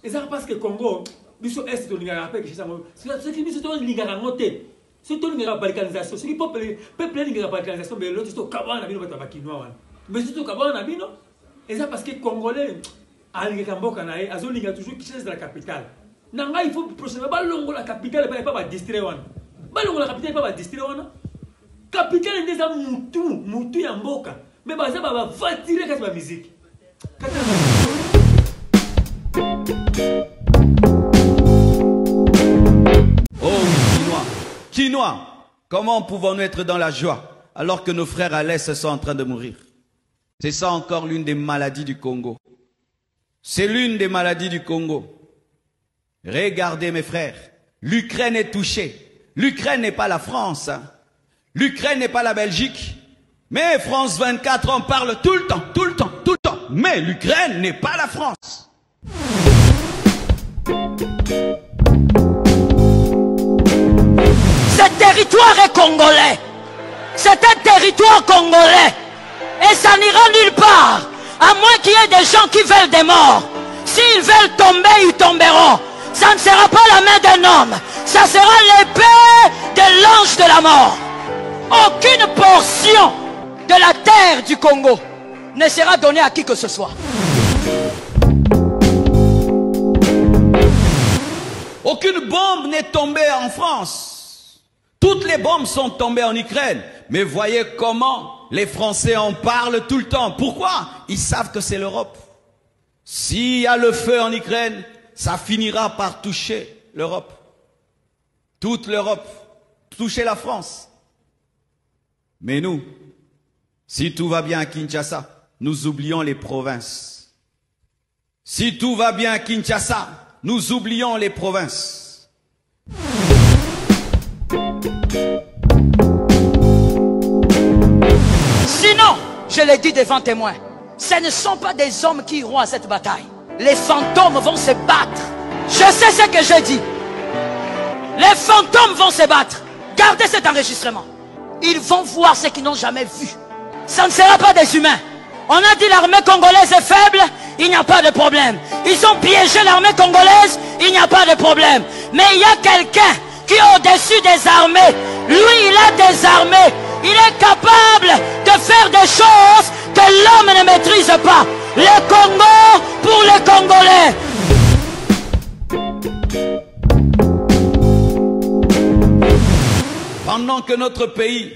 Et ça parce que Congo, biso est de l'ingara que ça ce qui biso de l'ingara moté. C'est tout l'ingara balkanisation. Ce qui peuple l'ingara balkanisation mais l'autre c'est au Kabana bino bata bakinoa. Mais c'est au Kabana bino. Et ça parce que Congolais à l'ingara mboka na e azo l'ingara toujours qui cherche de la capitale. Nanga il faut prochainement ba longo la capitale pas district wana. Ba longo la capitale pas district wana. Capitale des mutu ya mboka. Mais bah ça va tirer quand la musique. Oh Chinois, comment pouvons-nous être dans la joie alors que nos frères à l'Est sont en train de mourir? C'est ça encore l'une des maladies du Congo. C'est l'une des maladies du Congo. Regardez mes frères, l'Ukraine est touchée. L'Ukraine n'est pas la France. Hein. L'Ukraine n'est pas la Belgique. Mais France 24, on parle tout le temps, tout le temps, tout le temps. Mais l'Ukraine n'est pas la France. Ce territoire est congolais. C'est un territoire congolais. Et ça n'ira nulle part. À moins qu'il y ait des gens qui veulent des morts. S'ils veulent tomber, ils tomberont. Ça ne sera pas la main d'un homme. Ça sera l'épée de l'ange de la mort. Aucune portion de la terre du Congo ne sera donnée à qui que ce soit. Aucune bombe n'est tombée en France. Toutes les bombes sont tombées en Ukraine. Mais voyez comment les Français en parlent tout le temps. Pourquoi? Ils savent que c'est l'Europe. S'il y a le feu en Ukraine, ça finira par toucher l'Europe. Toute l'Europe. Toucher la France. Mais nous, si tout va bien à Kinshasa, nous oublions les provinces. Si tout va bien à Kinshasa, nous oublions les provinces. Sinon, je l'ai dit devant témoins, ce ne sont pas des hommes qui iront à cette bataille. Les fantômes vont se battre. Je sais ce que je dis. Les fantômes vont se battre. Gardez cet enregistrement. Ils vont voir ce qu'ils n'ont jamais vu. Ça ne sera pas des humains. On a dit l'armée congolaise est faible, il n'y a pas de problème. Ils ont piégé l'armée congolaise, il n'y a pas de problème. Mais il y a quelqu'un qui est au-dessus des armées. Lui, il a des armées. Il est capable de faire des choses que l'homme ne maîtrise pas. Le Congo pour les Congolais. Pendant que notre pays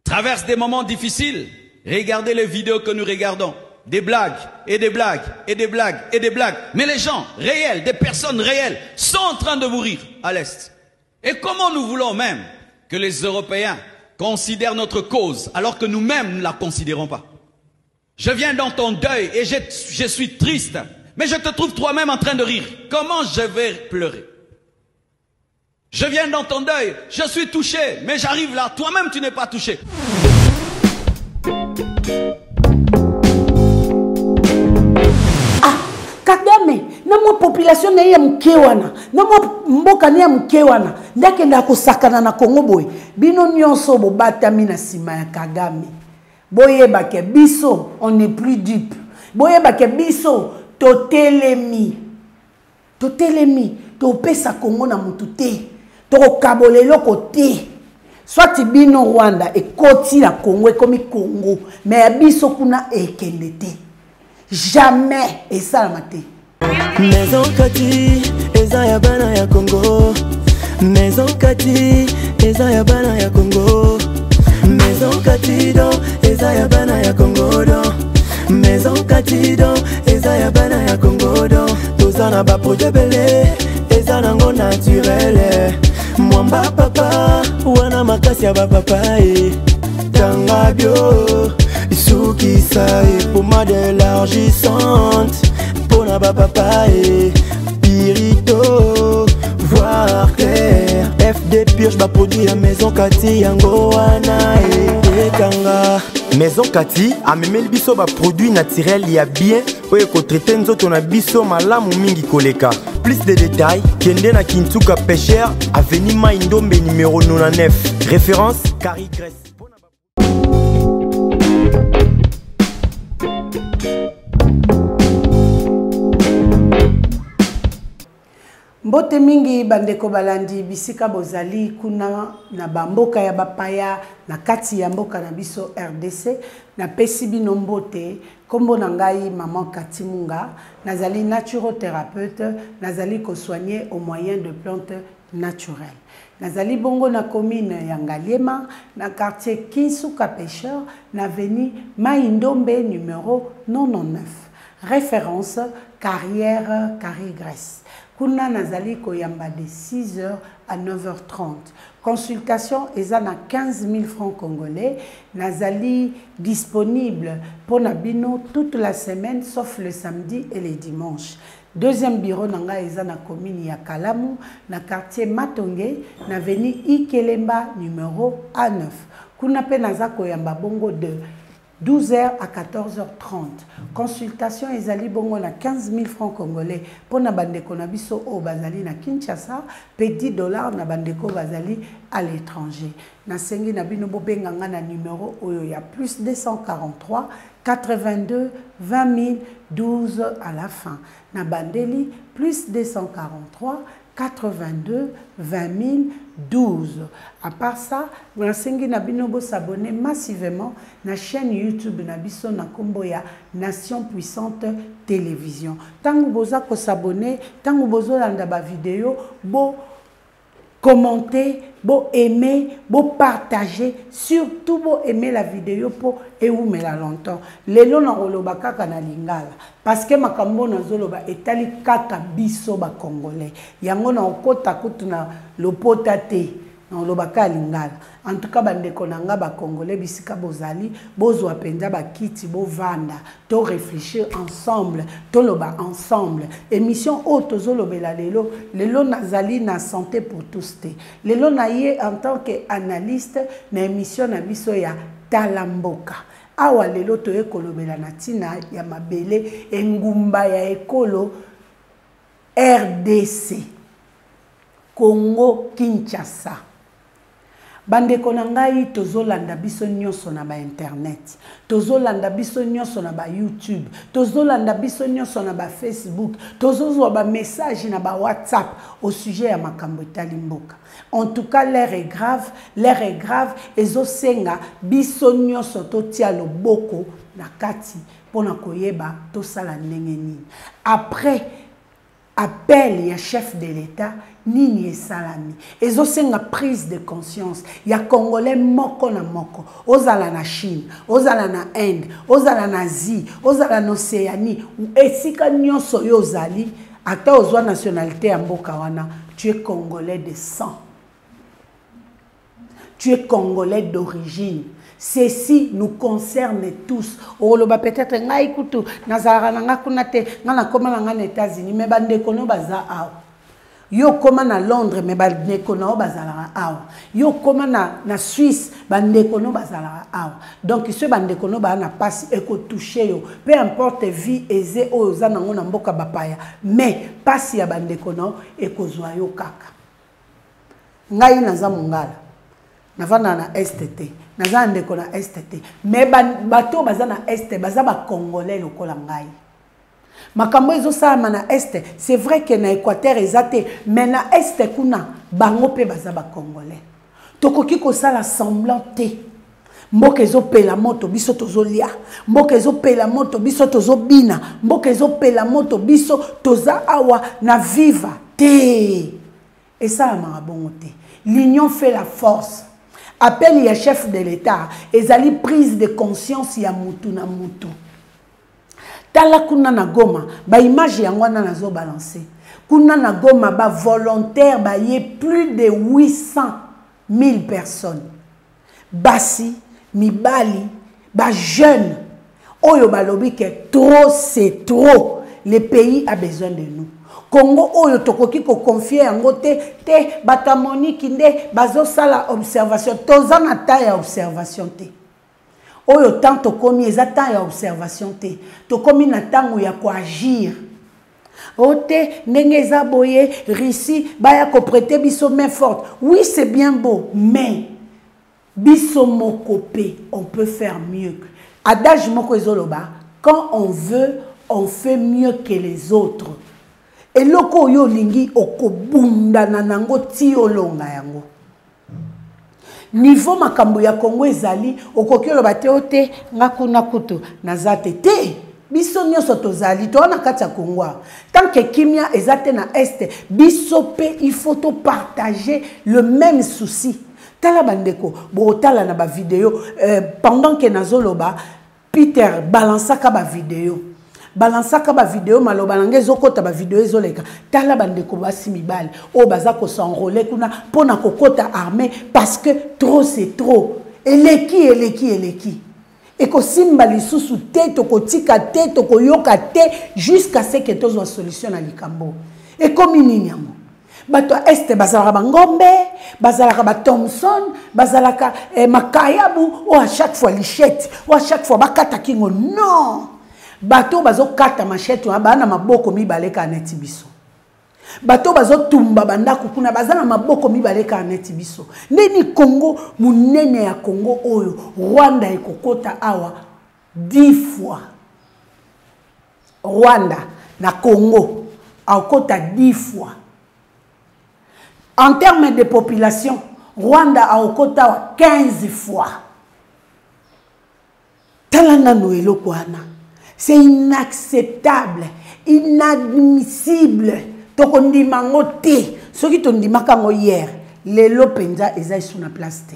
traverse des moments difficiles, regardez les vidéos que nous regardons. Des blagues, et des blagues, et des blagues, et des blagues. Mais les gens réels, des personnes réelles, sont en train de mourir à l'Est. Et comment nous voulons même que les Européens considèrent notre cause, alors que nous-mêmes ne la considérons pas? Je viens dans ton deuil et je suis triste. Mais je te trouve toi-même en train de rire. Comment je vais pleurer? Je viens dans ton deuil, je suis touché, mais j'arrive là, toi-même tu n'es pas touché. Ah, Kagame, na population na ya mkewana, na mboka na ya mkewana, ndake ndako sakana na Congo boy. Bino nyonso bo batami na sima ya Kagame. Boyeba ke biso, on n'est plus dupe. Boyeba ke biso, totelemi. Totelemi, to pesa Congo na mutute. To kabolelo kote. Soit bino Rwanda et koti la Congo et comme Congo. Mais biso kuna ekendete. Jamais et ça la maté. Maison Kati, eza ya bana ya Congo. Maison Kati, eza ya bana ya Congo. Maison Kati do, eza ya bana ya Congo do. Maison Kati do, eza ya bana ya Congo do. Tozana ba projet belé, eza nango naturel. Mwamba papa, wana makasi ya ba papa Tanga bio, suki sa pommade élargissante. Pona ba papa pirito, voir clair. FD purge ba produit à Maison Kati yango wana Tanga. Maison Kati a memeli biso ba produit naturel ya bien. Oye ko traiter nzoto na biso malamu mingi koleka. Plus de détails, Kende na Kintuka Pêcheur, avenue Maindombe numéro 99. Référence Carrie Grèce. Mbote mingi bandeko balandi bisika bozali kuna na bamboka ya bapaya na kati ya mboka na biso RDC na pesi bino mbote kombo na ngai maman Katimunga nazali naturothérapeute nazali ko soigner au moyen de plantes naturelles nazali bongo na commune ya Ngaliema na quartier Kinsuka Pêcheur na avenue Maindombe numéro 99 référence carrière Carré-Grèce. Kuna nazali koyamba de 6h à 9h30. Consultation ezana 15 000 francs congolais. Nazali disponible pour Nabino toute la semaine sauf le samedi et les dimanches. Deuxième bureau nanga ezana commune ya Kalamu na quartier Matonge na avenue Ikelemba numéro A9. Kuna pe nazako yamba bongo de 12h à 14h30. Consultation ezali bongo na 15 000 francs congolais pour na bandeko na biso o bazali na Kinshasa, pe $10 na bandeko bazali à l'étranger. Na sengi na bino bobenganga na numéro oyo ya plus 243 82 20 000 12 à la fin. Na bandeli plus 243 82 20 000 12. À part ça, vous avez s'abonner massivement à la chaîne YouTube Nabiso Nakombo ya Nation Puissante Télévision. Tant que vous s'abonner, tant que vous avez des vidéos, vous commenter, vous aimer, vous partager, surtout vous aimer la vidéo pour aimer la longtemps. Les lots na rolobaka kana lingala parce que makambo na zoloba etali kaka biso ba congolais. Yango na okota kutuna lopota te na lobaka lingala. En tout cas bandeko nanga ba congolais bisika bozali bozwa penza ba kiti bo vanda to réfléchir ensemble to loba ensemble émission auto zolobela lelo nazali na santé pour tous te lelo na ye en tant que analyste na émission na biso ya Talamboka awa lelo to ekolobela na tina ya mabele engumba ya ekolo RDC Congo Kinshasa. Bandeko na ngai tozolanda biso nyonso na ba internet, tozolanda biso nyonso na ba YouTube, tozolanda biso nyonso na ba Facebook, tozozwa ba message na ba WhatsApp au sujet ya makambo etali mboka. En tout cas l'air est grave ezosenga biso nyonso totia loboko na kati pona koyeba tosala ndenge nini. Après appel ya chef de l'État nini esalami ezosenga prise de conscience ya congolais moko na moko ozala na Chine ozala na Inde ozala na Asie ozala na Océanie esika nyonso yo ozali ata ozwa nationalité ya mboka wana tu es congolais de sang, tu es congolais d'origine. Ceci nous concerne tous. Oloba peut-être ngai kutu nazara nanga kunate ngana koma nanga na États-Unis mais bandeko no baza awa. Yo koma na Londres mais bandeko no bazala awa. Yo koma na Suisse bandeko no bazala awa. Donc ce bandeko no ba na passe eko toucher yo. Peu importe vie aisée o za nango na mboka bapaya mais passe ya bandeko no eko zwa yo kaka. Ngai naza mongala. Navana na STT. Naza ndeko na STT. Mais bato baza na ST, baza ba congolais lokola ngai. Makambo ezo sama na ST, c'est vrai que na Équateur ezate, mais na ST kuna bango pe baza ba congolais. Tokoki ko sala semblant te. Mboka ezo pela moto biso tozolia. Mboka ezo pela moto biso tozobina. Mboka ezo pela moto biso toza awa na viva te. Et ça ma bongo te. L'union fait la force. Appel ya chef de l'État, ezali prise de conscience ya mutu na mutu. Tala kuna na Goma, ba image yango na nazo balancer. Kuna na Goma ba volontaire ba ye plus de 800 000 personnes. Basi, mibali, ba jeunes. Oyo balobi que trop c'est trop. Le pays a besoin de nous. Congo oyo tokoki ko confier yango te batamoni kinde bazo sala observation tozana ta ya observation te oyo tant tokomi ezata ya observation te tokomi na tango ya ko agir ote ndenge eza boye Russie baya ko prêter biso main forte oui c'est bien beau mais biso mokope on peut faire mieux adage moko ezoloba quand on veut on fait mieux que les autres. eloko oyo olingi okobundana nango ti olonga yango. Niveau makambo ya Congo ezali okoki oloba te ote nga kuna kutu nazate te. Biso nyonso tozali to na kati ya Congo. Tant que kimia ezate na est, biso pe il faut to partager le même souci. Tala bandeko, bo tala na ba vidéo pendant que nazoloba Peter balançaka ba vidéo. Balançaka ba vidéo maloba nange zokota ba vidéo ezoleka. Tala bandeko basi mibali o baza ko s'enrôler kuna pona kokota armée parce que trop c'est trop. Eleki. Et que simba lisusu te tokotika te tokoyoka te jusqu'à ce que tozwa solution na likambo. Et comme niniamo. Bato este bazalaka bangombe, bazalaka ba Thompson, bazalaka makayabu ou à chaque fois lichette, ou à chaque fois bakata kingo non. Bato bazo kata machette wa bana maboko mibaleka neti biso. Bato bazo tumba bandako kuna bazana maboko mibaleka neti biso. Neni Congo munene ya Congo oyo Rwanda ekokota awa 10 fois. Rwanda na Congo akota 10 fois. En termes de population, Rwanda akota 15 fois. Talanga noelo kwana. C'est inacceptable, inadmissible. Tokondima ngote, soki tondimaka ngo hier, lelo penza eza isu na place te.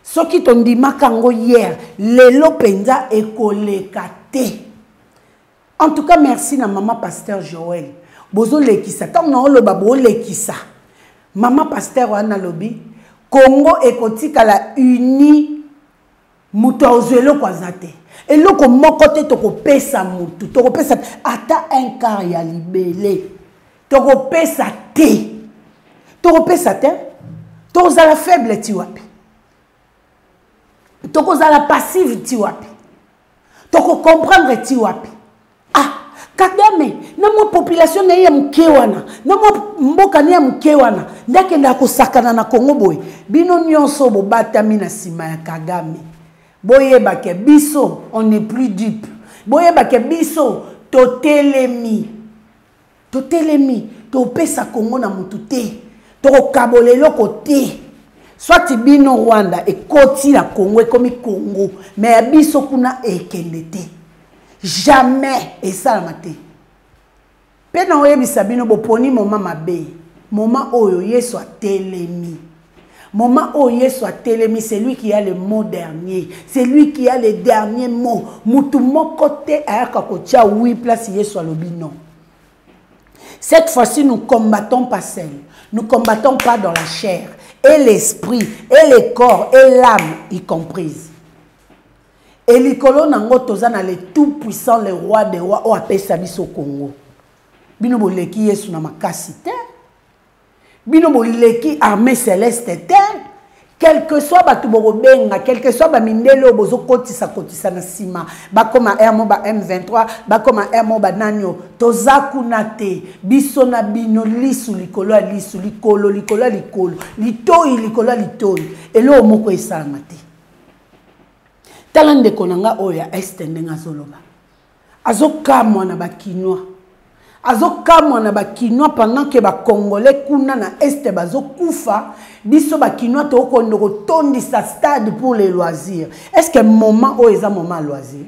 Soki tondimaka ngo hier, lelo penza ekoleka te. En tout cas, merci na maman pasteur Joël. Bozo lekisa, tant na oloba bo lekisa. Maman pasteur wana lobi, Congo ekotika la uni muto ozelo kwazate. Et là, comme mon côté, tu peux pesa mutu, tu peux pesa ata un quart ya libélé, tu peux pesa te, tu peux pesa te, tu peux la faible tiwapi, tu peux la passive tiwapi, tu peux comprendre tiwapi. Ah, kadame, na mo population na ya mkewana, na mo mboka na ya mkewana, ndake ndako sakana na Congo boy, bino nyonso bo batami na sima ya Kagame. Boye bake biso, on n'est plus dupe. Boye bake biso, totelemi. Totelemi, to pesa Congo na mutute. To kabolelo kote. Soit bino Rwanda e koti la Congo e komi Congo, mais biso kuna e kendete. Jamais et ça la mate. Pena oye bisabino bo poni moma mabe. Moma oyo yeso telemi. Moment où Yesu a télémi, c'est lui qui a le mot dernier. C'est lui qui a le dernier mot. Moutoumon côté à Kakotia, oui, place Yesu a l'obino. Cette fois-ci, nous combattons pas seul. Nous combattons pas dans la chair. Et l'esprit, et le corps, et l'âme, y comprise. Et l'icolo nango tozana le tout puissant, le roi des rois, ou appelle Sabiso Congo. Bino boleki Yesu na makasite. Bino boleki armée céleste terre, quel que soit Batuborobenga, quel que soit Bamindelo, Bozo Kotisa Kotisa na Sima, Bakoma Hermoba M23, Bakoma Hermoba Nanyo, Tozakunate, Bisona Bino, Lisu, Likolo, Lisu, Likolo, Likolo, Likolo, Litoi, Likolo, Litoi, et l'eau Moko et Salamate. Talande Konanga Oya, Estendenga Zoloba. Azoka Mwana Bakinois. Azokamwa na bakinois pendant que ba congolais kuna na este bazo kufa biso bakinois to kondo tondi sa stade pour les loisirs. Est-ce que moment o eza moment loisir?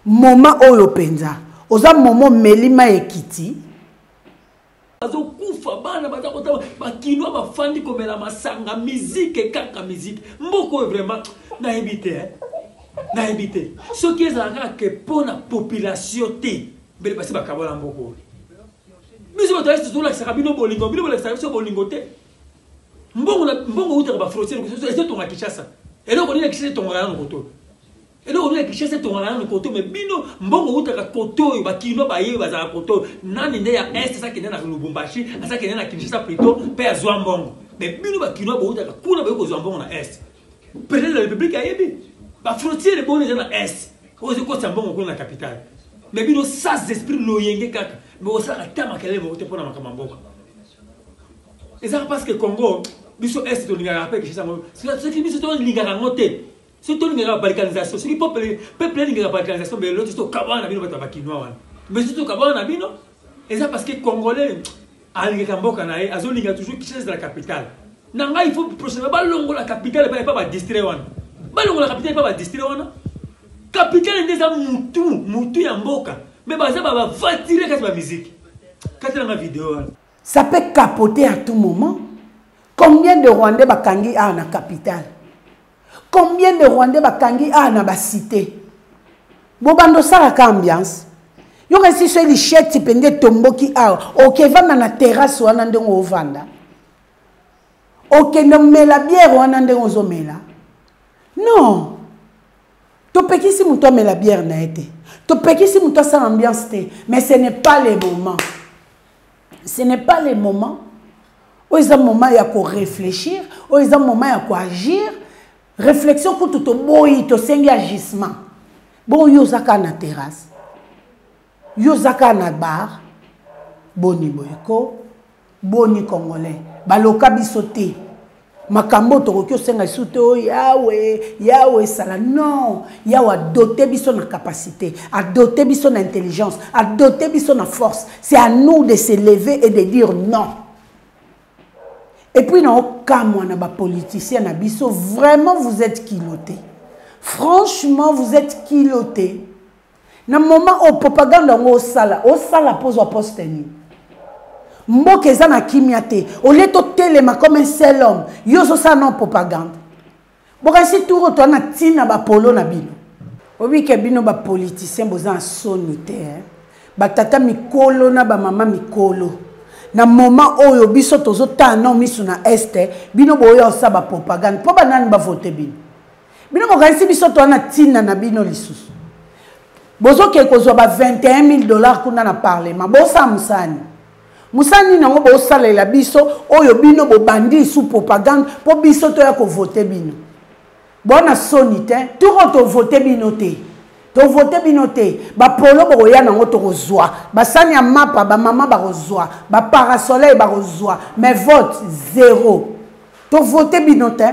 Moment o penza oza moment melima ekiti bazo kufa bana batakota bakinois bafandi komela masanga musique kaka musique mboko vraiment na éviter na éviter ce qui est là que pour la population té mais parce que bakabona mboko biso batayisi tout la sakabino bolingo bino la sakabino bolingo te mbongo uta ba frontière que c'est ton Kinshasa et donc on est Kinshasa ton ngana ngoto et donc on est Kinshasa ton ngana ngoto mais bino mbongo uta ka koto ba kino ba ye ba za koto nani nde ya est ça qui est na Lubumbashi ça qui est na Kinshasa plutôt pe azwa mbongo mais bino ba kino ba uta ka kuna ba ko zwa mbongo na est peut-être la République a yebi ba frontière bonne na est ko se ko mbongo ko na capitale. Mais bino sans esprit loyenge kaka mais on sala tama kele mo te pona makama mboka et ça parce que Congo biso est to linga rappel que ça ce qui biso to linga ngote ce to linga balkanisation ce qui peuple linga balkanisation mais l'autre to kabana bino bata bakinois wana mais ce to kabana bino Et ça parce que les Congolais, ils ont toujours Kinshasa de la capitale. Il faut prochainement la capitale et pas distraire. La capitale pas distraire. La capitale est déjà Moutou et Mboka. Mais ça va tirer la musique. Quand tu as la vidéo. Ça peut capoter à tout moment. Combien de Rwandais bakangi a na capitale? Combien de Rwandais bakangi a na ba cité? Bobando sala ka ambiance. Yo resi so li chete pende tomboki a. OK va na terrasse wana ndongo ovanda. OK no mela bière wana ndongo ozomela. Non. To pekisi muto mela bière na été. To pekisi muto sa ambiance te, mais ce n'est pas le moment. Ce n'est pas le moment. Où est un moment où réfléchir, où est un moment où agir. Réflexion pour tout le monde, tout le agissement. Bon, yozaka na terrasse, yozaka na bar, boni boyko, boni congolais, baloka bisote. Makambo tokokyo senga sute o yawe sala non yawa doter biso na capacité a doter biso na intelligence a doter biso na force. C'est à nous de se lever et de dire non. Et puis na okamwa na ba politicien na biso vraiment vous êtes kiloté. Franchement vous êtes kiloté. Na moment au propagande o sala pose au poste ni. Mboka eza na kimia te. Au lieu de telema comme un seul homme, yozo sa non propagande. Boka si tout retourna tina ba polo na bino. Obi ke bino ba politicien boza en sonité. Ba tata mikolo na ba mama mikolo. Na moment oyo biso tozo ta non misu na este, bino boyo sa ba propagande. Po ba nani ba voter bino. Bino boka si biso to na tina na bino lisusu. Bozo ke kozwa ba $21,000 kuna na parlement. Bosa musani. Musani nango bo salela biso oyo bino bo bandi sous propagande po biso to ya ko voter bino. Bona sonité tout to voter bino te. To voter bino te. Ba polo bo ya nango to kozwa. Ba sani ya mapa ba mama ba kozwa. Ba parasoleil ba kozwa. Mais vote zéro. To voter bino te.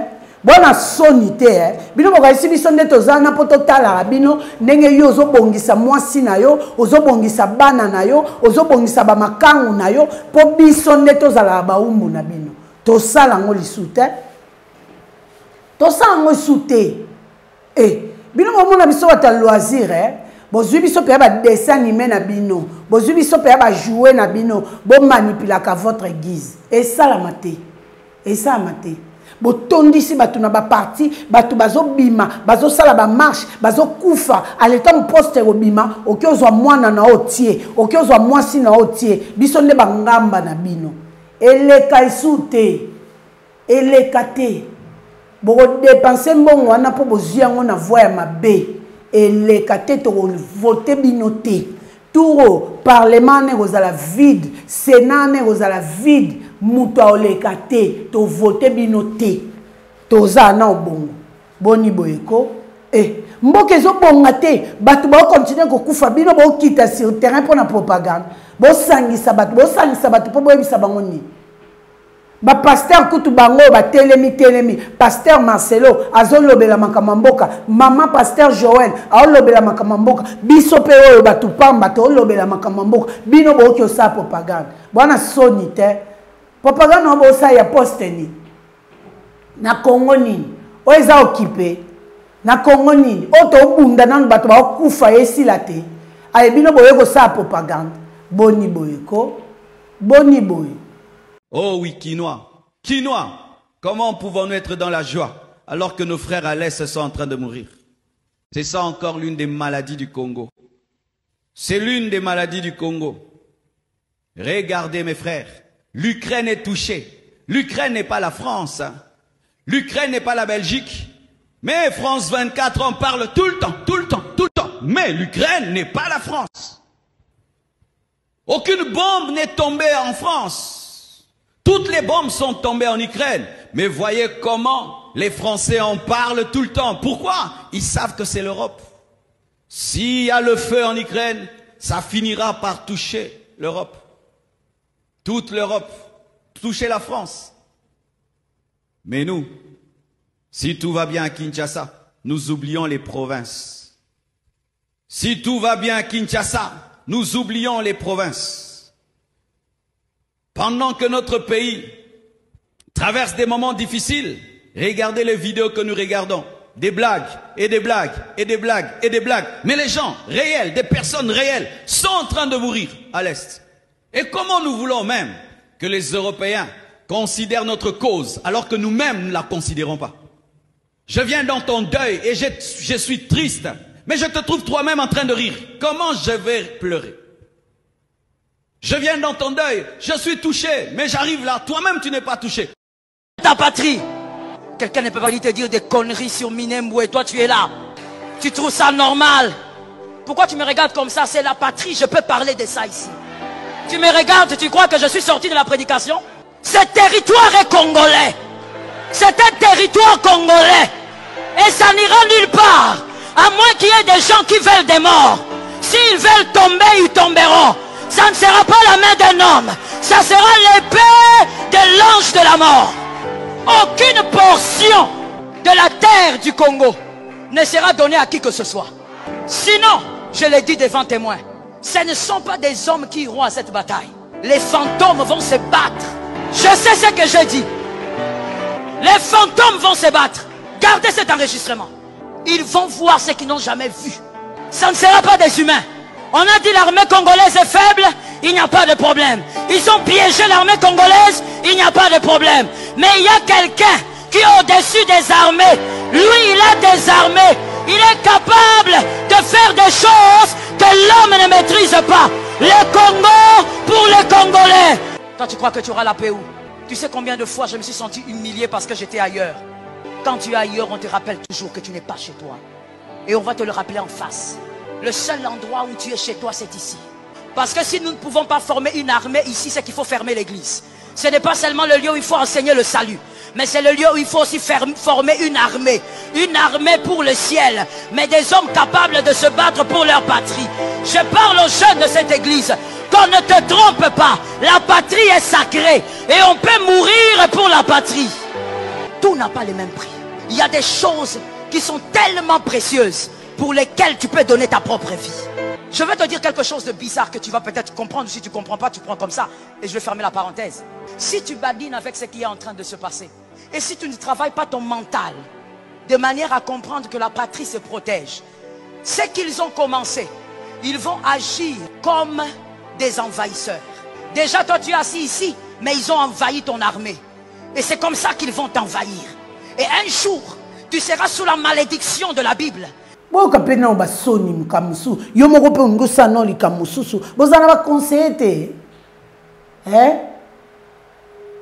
Bona sonité bino bo kasi biso ndeto zana po totala bino ndenge yo zo bongisa mwasi na yo ozo bongisa bana na yo ozo bongisa ba makangu na yo po biso ndeto zala ba umbu na bino to sala ngo lisute to sala ngo sute bino mo mona biso ta loisir bozwi biso pe ba dessin animé na bino bozwi biso pe ba jouer na bino bo manipuler ka votre guise et ça la maté botondisi batu na ba parti batu bazo bima bazo sala ba marche bazo kufa à l'état poste obima okiozwa mwana na otie okiozwa mwasi na otie biso nde bangamba na bino eleka isute eleka te boko dépenser mbongo wana po bozwi yango na voie ya mabe eleka te to voter bino te touro parlement ne kozala vide sénat ne kozala vide mutu aoleka te to voter bino te toza na obongo boni boyeko mboka ezobonga te bato baokontinue kokufa bino baokita sur terrain mpona propagande bosangisa bato mpo boyebisa bango nini bapaster kutu bango batelemi paster Marcelo azolobela makambo mboka mama paster Joël aolobela makambo mboka biso pe oyo bato pamba toolobela makambo mboka bino booki osala propagande bwana soni te propagande obo sa ya poste ni na Congo nini oyo eza okipe na Congo nini oto obunda nanu bato baokufa esila te aye bino boye kosala propagande boni boyeko boni boye. Oh oui, Quinois, comment pouvons-nous être dans la joie alors que nos frères à l'Est sont en train de mourir? C'est ça encore l'une des maladies du Congo. C'est l'une des maladies du Congo. Regardez mes frères, l'Ukraine est touchée. L'Ukraine n'est pas la France. Hein. L'Ukraine n'est pas la Belgique. Mais France 24, on parle tout le temps. Mais l'Ukraine n'est pas la France. Aucune bombe n'est tombée en France. Toutes les bombes sont tombées en Ukraine. Mais voyez comment les Français en parlent tout le temps. Pourquoi? Ils savent que c'est l'Europe. S'il y a le feu en Ukraine, ça finira par toucher l'Europe. Toute l'Europe. Toucher la France. Mais nous, si tout va bien à Kinshasa, nous oublions les provinces. Si tout va bien à Kinshasa, nous oublions les provinces. Pendant que notre pays traverse des moments difficiles, regardez les vidéos que nous regardons. Des blagues, et des blagues, et des blagues, et des blagues. Mais les gens réels, des personnes réelles, sont en train de mourir à l'Est. Et comment nous voulons même que les Européens considèrent notre cause, alors que nous-mêmes ne la considérons pas? Je viens dans ton deuil et je suis triste. Mais je te trouve toi-même en train de rire. Comment je vais pleurer? Je viens dans ton deuil, je suis touché, mais j'arrive là, toi-même tu n'es pas touché. Ta patrie. Quelqu'un ne peut pas venir te dire des conneries sur Minembwe et toi tu es là. Tu trouves ça normal? Pourquoi tu me regardes comme ça? C'est la patrie, je peux parler de ça ici. Tu me regardes, tu crois que je suis sorti de la prédication? Ce territoire est congolais. C'est un territoire congolais. Et ça n'ira nulle part. À moins qu'il y ait des gens qui veulent des morts. S'ils veulent tomber, ils tomberont. Ça ne sera pas la main d'un homme. Ça sera l'épée de l'ange de la mort. Aucune portion de la terre du Congo ne sera donnée à qui que ce soit. Sinon, je l'ai dit devant témoins, ce ne sont pas des hommes qui iront à cette bataille. Les fantômes vont se battre. Je sais ce que je dis. Les fantômes vont se battre. Gardez cet enregistrement. Ils vont voir ce qu'ils n'ont jamais vu. Ça ne sera pas des humains. On a dit l'armée congolaise est faible, il n'y a pas de problème. Ils ont piégé l'armée congolaise, il n'y a pas de problème. Mais il y a quelqu'un qui est au-dessus des armées. Lui, il a des armées. Il est capable de faire des choses que l'homme ne maîtrise pas. Le Congo pour les Congolais. Toi, tu crois que tu auras la paix où? Tu sais combien de fois je me suis senti humilié parce que j'étais ailleurs. Quand tu es ailleurs, on te rappelle toujours que tu n'es pas chez toi. Et on va te le rappeler en face. Le seul endroit où tu es chez toi, c'est ici. Parce que si nous ne pouvons pas former une armée ici, c'est qu'il faut fermer l'église. Ce n'est pas seulement le lieu où il faut enseigner le salut, mais c'est le lieu où il faut aussi former une armée. Une armée pour le ciel, mais des hommes capables de se battre pour leur patrie. Je parle aux jeunes de cette église. Qu'on ne te trompe pas, la patrie est sacrée et on peut mourir pour la patrie. Tout n'a pas le même prix. Il y a des choses qui sont tellement précieuses pour lesquelles tu peux donner ta propre vie. Je vais te dire quelque chose de bizarre que tu vas peut-être comprendre. Si tu ne comprends pas, tu prends comme ça. Et je vais fermer la parenthèse. Si tu badines avec ce qui est en train de se passer, et si tu ne travailles pas ton mental, de manière à comprendre que la patrie se protège, c'est qu'ils ont commencé. Ils vont agir comme des envahisseurs. Déjà, toi, tu es assis ici, mais ils ont envahi ton armée. Et c'est comme ça qu'ils vont t'envahir. Et un jour, tu seras sous la malédiction de la Bible. Boka pena basoni mukamusu yo moko pe ngosa no likamususu bozana ba conseiller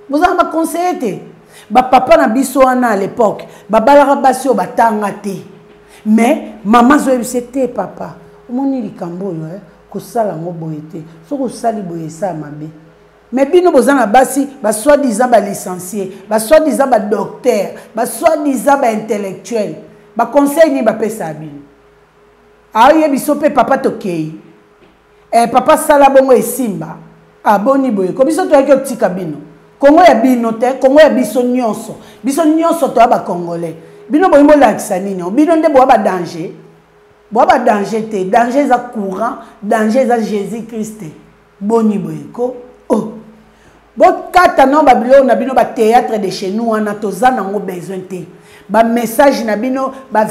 bozana ba conseiller ba papa na biso wana à l'époque babalaka basi o batanga te mais maman zo ebisete papa omoni likambo yo ko sala ngo boyete soko sali boyesa mabe mais bino bozana basi ba soi-disant ba licencié ba soi-disant ba docteur ba soi-disant ba intellectuel ba conseil ni ba pesa bino aye biso pe papa tokei papa sala bongo esimba aboni boye ko biso to yake tika bino Congo ya bino te Congo ya biso nyonso to ba congolais bino boye mo lakisa nini bino nde bo ba danger te danger za courant danger za Jésus Christ boni boye ko Bo kata no babilo na bino ba théâtre de chez nous wana tozana ngo besoin te ba message na bino ba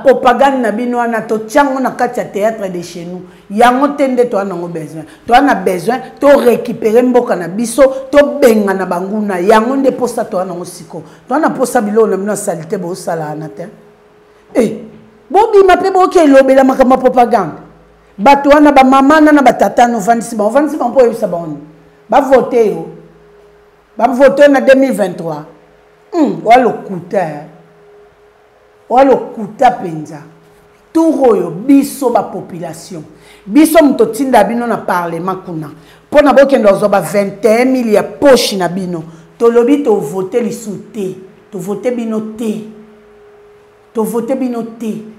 propagande na bino wana to tiango na kati ya théâtre de chez nous yango tende to ana ngo besoin to ana besoin to récupérer mboka na biso to benga na banguna yango nde posa to ana ngo siko to ana posa bilo na bino salité bo sala ana te bo bima pe bo ke lobela makama propagande bato wana ba mama na ba tata no vandisi ba mpo yebisa ba on ba voter na 2023 walo kuta penza turoyo biso ba population biso mto tinda bino na parlement kuna pona bokendo zo ba 21 000 ya poche na bino to lobi to voter lisouté to voter bino te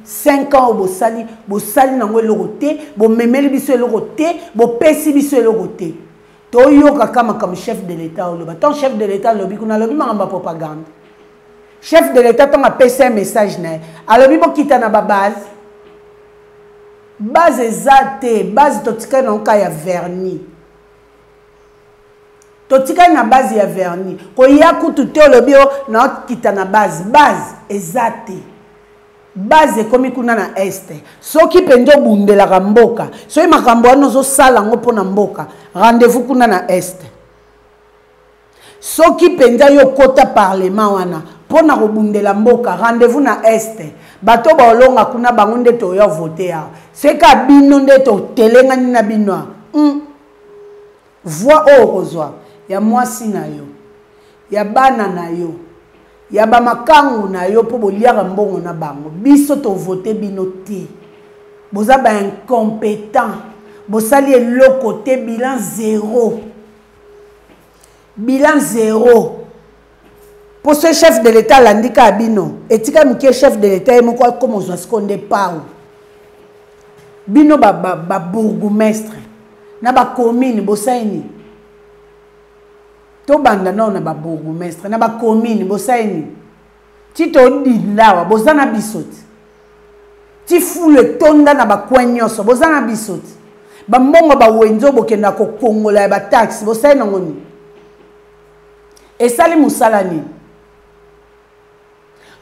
5 ans bosali nango eloko te bomemeli biso eloko te bopesi biso eloko te toyoka kama comme chef de l'état oloba ton chef de l'état lobi kuna lobi mangamba propagande chef de l'état ton apesi un message na alobi bokita na ba base ezate base totika na nka ya verni totika na base ya vernis ko ya kutu te olobio na kita na base ezate base komi kuna na este soki pendo bundela ka mboka soki makambo wana zo sala ngo pona mboka rendez-vous kuna na este soki penda yo kota parlement wana pona ko bundela mboka rendez-vous na este bato ba olonga kuna bango nde to yo voter ya seka bino nde to telenga na bino voix o kozwa ya mwasi na yo ya bana na yo ya ba makangu na yo po boliaka mbongo na bango biso to voter bino te boza ba incompétent bosali eloko te bilan zéro pour ce chef de l'état landika abino etika mike chef de l'état emo kwa comme ozwa seconde pao bino ba bourgmestre na ba commune bosaini to banda na ba bourgmestre na ba commune bosaini ti to dilawa bozana bisoti ti fule tonda na ba kwenyoso bozana bisoti ba mbongo ba wenzo bokenda ko kongola ya ba taxi bosaini ngoni esali musalani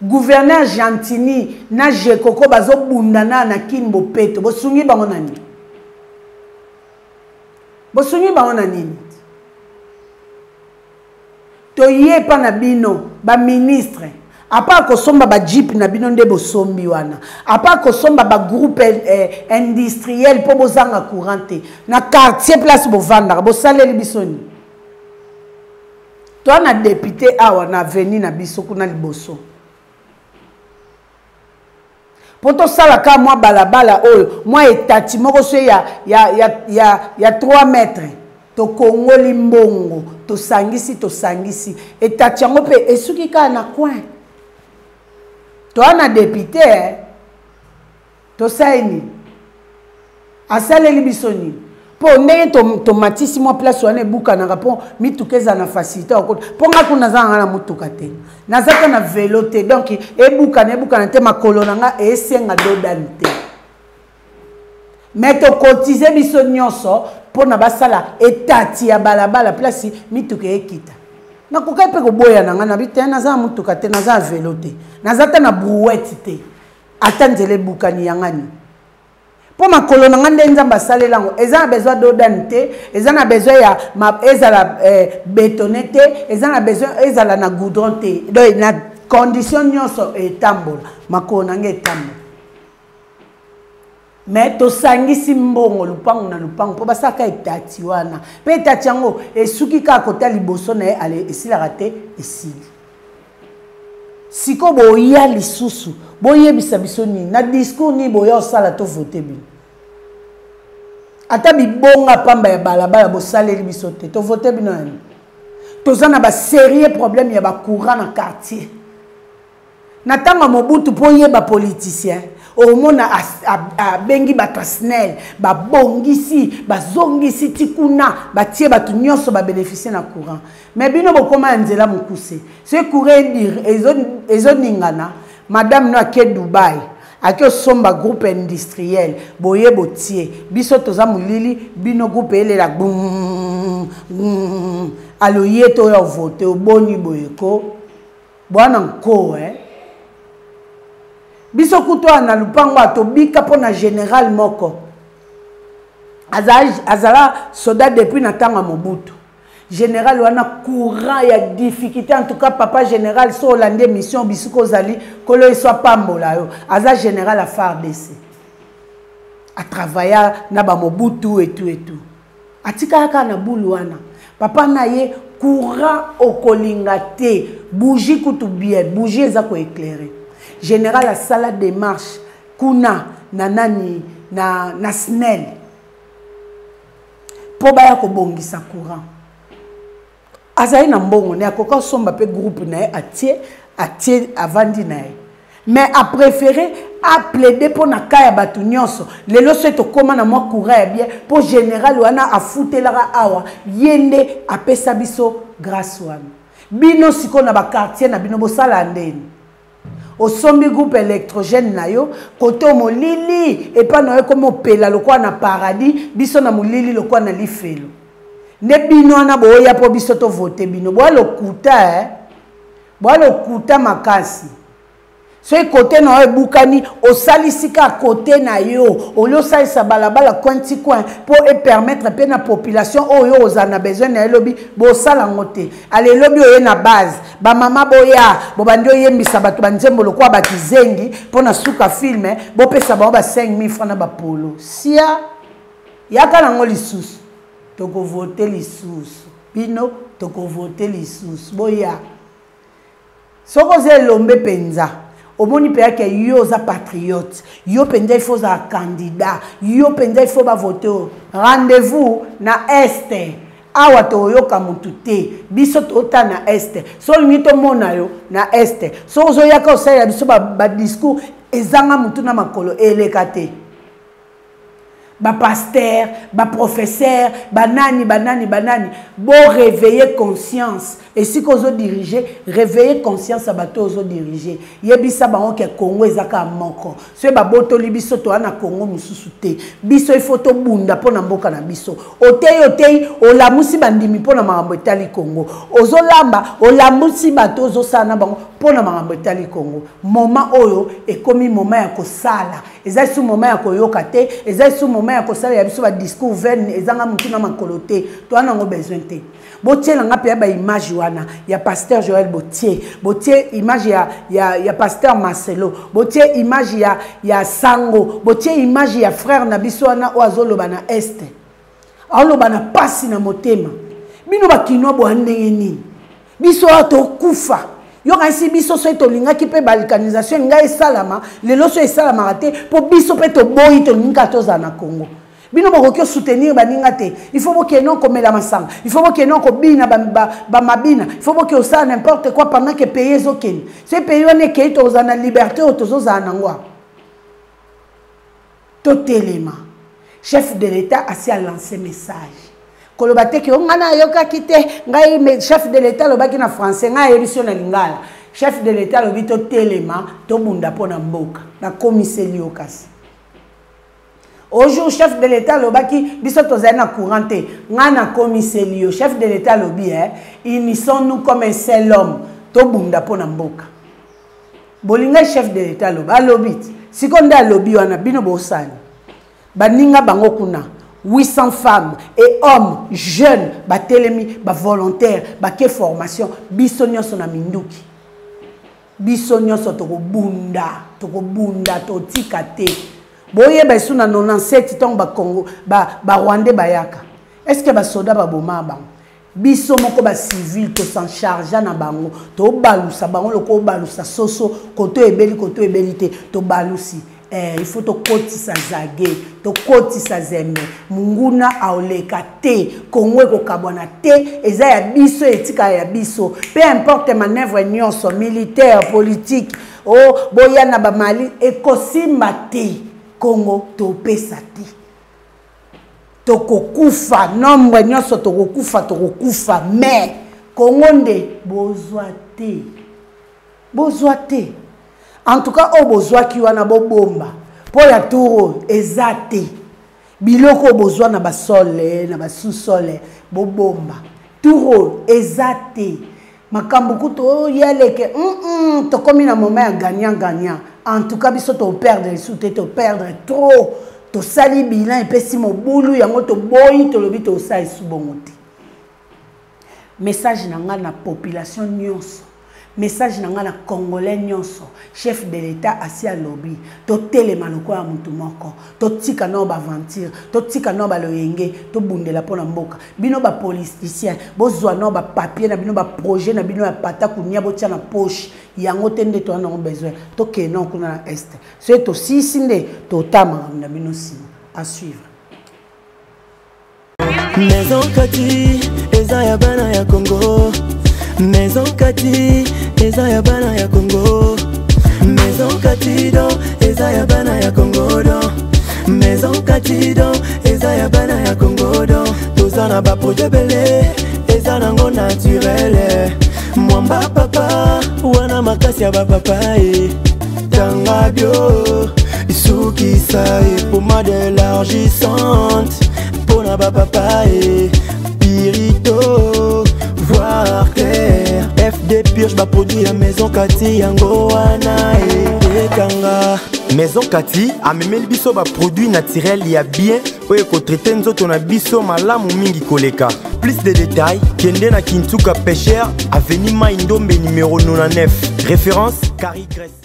gouverneur Gentini na Jekoko bazo bundana na Kinbo Peto bosungi bango nani to yepa na bino ba ministre apa ko somba ba jeep na bino nde bosombi wana apa ko somba ba groupe industriel po bozanga courante na quartier place bovanda bosaleli bisoni to na député awa na veni na biso kuna liboso poto sala ka moi balabala oyo moi etati moko so ya 3 mètres to kongoli mbongo to sangisi etati yango pe esuki ka na coin to ana député to saini asaleli bisoni po ndenge to matisi moi place wana ebuka na rapport mitukeza na facilité po nga kuna zanga na mutuka te nazaka na vélo te donc ebuka na te makolo nga esenga dodani te mais to cotiser biso nyonso po na basala etati ya balabala place mituka ekita nakokai pe koboya na nga na bite naza mutuka te naza vélo te nazata na brouette te ata nzele bukani yangani po makolo na nga nde nzamba salela ngo eza na besoin d'odani te eza na besoin ya ezala bétonné te eza na besoin ezala na goudron te donc na condition nyonso etambola makolo na nga etambola mais tosangisi mbongo lupango na lupango po basaka etati wana pe etati yango esuki kaka kota liboso na ye ale esilaka te esili siko boya lisusu boyebisa biso nini na discours ni boya osala to vote bino ata bibonga pamba ya balabala bosaleli biso te to vote bino nani toza na ba sérieux problème ya ba courant na quartier na tanga Mobutu po yeba politicien omona bengi batasnel babongisi bazongisi tikuna batie batu nyonso ba bénéficier na courant mais bino bokoma nzela mukuse ce courant dire ezoningana madame no ake Dubai ake somba groupe industriel boye botie biso toza mulili bino groupe elela aloye to ya voter oboni boyeko bwana nko biso kuto na lupango atobika po na général moko azala soldat depuis na tanga Mobutu général wana courant ya difficulté en tout cas papa général so holandais mission bisuko zali kolo soit pambola yo aza général à FARDC a travailler na ba Mobutu et tout atika ka na bulu wana papa na ye courant okolingate bougie kutu bien bougie eza ko éclairer général a sala démarche kuna na nani na SNEL po baya ko bongisa courant azali na mbongo ne akoka somba pe groupe na atie avandi na mais a préféré a plaider pour na kaya batu nyonso lelo se to koma na moi courant ya bien pour général wana a futelaka awa yende apesa biso grâce wana bino siko na ba quartier na bino bosala ndeni osombi groupe électrogène na yo koto molili et pas na comme opela lokwa na paradis biso na molili lokwa na lifelo ne bino na boya po biso to voter bino bo lo kuta makasi so côté na ebukani osalisika côté na yo olio salisa balabala cointi coin pour permettre pe na population oyo ozana besoin na lobi bo sala ngote ale lobi oyo na base ba mama boya bo bandi oyembisa bato banzembo lokwa bakizengi pona suka filme bo pesa ba 5000 francs na ba polo sia yaka nango lisusu toko voter lisusu bino toko voter lisusu boya soko ze lombe penza omoni pe yake yo za patriote yo penza il faut za candidat yo penza il faut ba voter rendez-vous na este awa to yoka mutu te biso tota na este so ngito mona yo na este so zo yaka osaya biso ba discours ezanga mutu na makolo elekate ba pasteur, ba professeur, banani, bo réveiller conscience. Et si qu'on diriger, réveiller conscience à bateau aux diriger. Yebisa bango ke Congo ezaka moko. Ce ba boto libiso to ana Congo mususute. Biso ifoto bunda pona mboka na biso. Otei o lamusi bandimi pona makambo etali Congo. Ozo lamba o lamusi bato ozo sana bango pona makambo etali Congo. Moment oyo ekomi moment ya kosala. Eza su moment ya koyoka te, eza su moment ya kosala ya biso ba discours ven ezanga mutu na makolo te. To ana ngo besoin te. Botier langa pe ba image wana ya pasteur Joël Botier image ya pasteur Marcelo, Botier image ya Sango, Botier image ya frère na biso wana oazolo bana este. Alo bana pasi na motema. Bino bakino bo ndenge nini. Biso ato kufa. Yo kansi biso so etolinga ki pe balkanisation ngai salama, lelo so esalama raté pour biso pe to boyi to ninga toza na Congo. Bino boko soutenir baninga te. Il faut que non comme la masanga. Il faut que non ko bina ba mabina. Il faut que ça n'importe quoi pendant que payer zoken. Ce pays on est que to za na liberté o to za na ngwa. Totalement. Chef de l'État a lancé message. Kolobate ke ngana yoka kite ngai chef de l'État lobaki na français ngai édition na lingala. Chef de l'État lobi totalement to bunda pona mboka na commissaire okasi. Aujourd'hui, chef de l'État lobaki biso tozana couranté ngana commissaire chef de l'État lobi unissons-nous comme un seul homme to bunda pona mboka. Bolinga chef de l'État lobi sikonda lobi wana bino bosani baninga bango kuna 800 femmes et hommes jeunes batelemi ba volontaires ba ke formation biso nyonso na minduki biso nyonso to bunda to tikate. Boye ba suna 97 tong ba Congo ba Rwandais bayaka. Est-ce que ba soda ba boma ba biso moko ba civil to s'en charge na bango to balusa bango loko balusa soso koto ebelite to balusi il faut to kotisa zage to kotisa zembe munguna aoleka te Congo ko kabwana te eza ya biso etika ya biso peu importe manœuvre nyonso militaire politique oh boya na ba Mali ekosimba te Congo to pesati tokokufa nombre nyonso tokokufa mais Congo nde bozwa te en tout cas o bozwa ki wana bo bomba po ya turo ezate biloko bozwa na basole na basusole bo bomba turo ezate makambo kuto yeleke to komi na moment ya gagnant en tout cas biso to perdre to perdre trop to sali bilan et pesi mobulu yango to boyi to lobi to sa isubongo te. Message nanga na population nyonso, message nanga na congolais nyonso, chef de l'État asi a lobby to telema lokola mutu moko to tika no ba aventure to tika no ba loyenge to bundela pona mboka bino ba politicien bozwa no ba papier na bino ba projet na bino ya pata kunya botia na poche yango tende to na besoin to ke non kuna na est c'est to sisinde to tama na bino si à suivre. Maison Kati eza ya bana ya Congo. Maison Kati eza ya bana ya Congo. Maison Kati do eza ya bana ya Congo do. Maison Kati do eza ya bana ya Congo do. Tozana ba projet belé eza nango naturel. Mwamba papa wana makasi ya ba papa tanga bio isuki sai pour moi d'élargissante. Pona ba papa spirito voir clair. FD purge ba produit à Maison Kati yango wana ekanga. Maison Kati a même le biso ba produit naturel ya bien oye ko traiter nzoto na biso malamu mingi koleka. Plus de détails kende na Kintuka Pêcheur avenue Maindombe numéro 99. Référence Carrie Grèce.